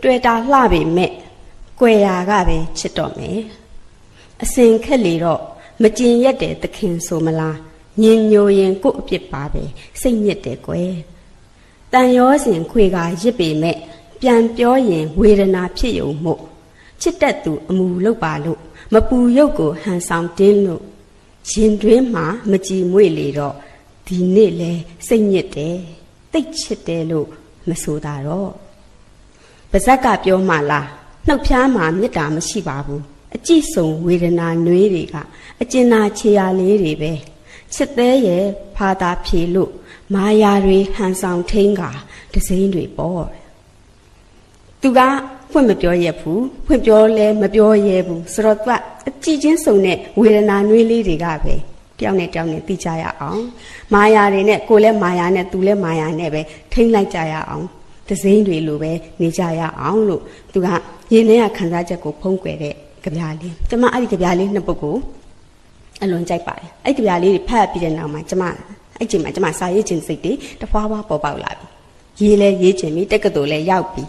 တွေ့တာလှပေမဲ့ကွယ်ရာကပဲချစ်တော်မယ်အစင်ခက်လေတော့မကျင်ရက်တဲ့သခင်ဆိုမလားညင်ညိုရင်ကို့အပြစ်ပါပဲစိတ်ညစ်တယ်ကွယ်တန်ရောစဉ်ခွေကရစ်ပေမဲ့ပြန်ပြောရင်ဝေဒနာဖြစ်ယုံမို့ချစ်တတ်သူအမူလောက်ပါလို့မပူရုပ်ကိုဟန်ဆောင်တင်းလို့ရင်တွင်းမှာမကြည်မွေ့လေတော့ဒီနေ့လဲစိတ်ညစ်တယ်တိတ်ချစ်တယ်လို့မဆိုတာတော့ပါဇက်ကပြောမှလားနှုတ်ဖျားမှာမေတ္တာမရှိပါဘူးအကြည့်ဆုံးဝေဒနာနှွေးတွေကအကျဉ်းနာခြေရာလေးတွေပဲချစ်သေးရဲ့ဖာသာဖြေလို့မာယာတွေဟန်ဆောင်ထိန်ကဒစိမ့်တွေပေါ့သူကဖွင့်မပြောရဘူးဖွင့်ပြောလဲမပြောရဲဘူးဆိုတော့သူကအကြည့်ချင်းစုံတဲ့ဝေဒနာနှွေးလေးတွေကပဲတယောက်နဲ့တယောက်နဲ့သိကြရအောင်မာယာတွေနဲ့ကိုယ်လဲမာယာနဲ့သူလဲမာယာနဲ့ပဲထိန်းလိုက်ကြရအောင်ဒစိမ့်တွေလိုပဲနေကြရအောင်လို့သူကရင်ထဲကခံစားချက်ကိုဖုံးကွယ်တဲ့ကြပြားလေးကျမအဲ့ဒီကြပြားလေးနှစ်ပုဒ်ကိုအလွန်ကြိုက်ပါတယ်အဲ့ဒီကြပြားလေးတွေဖတ်ပြီးတဲ့နောက်မှာကျမအဲ့ချိန်မှာကျမစာရေးခြင်းစိတ်တွေတဖွာဖွာပေါ်ပေါက်လာပြီရေးလဲရေးခြင်းပြီတက္ကသိုလ်လဲရောက်ပြီ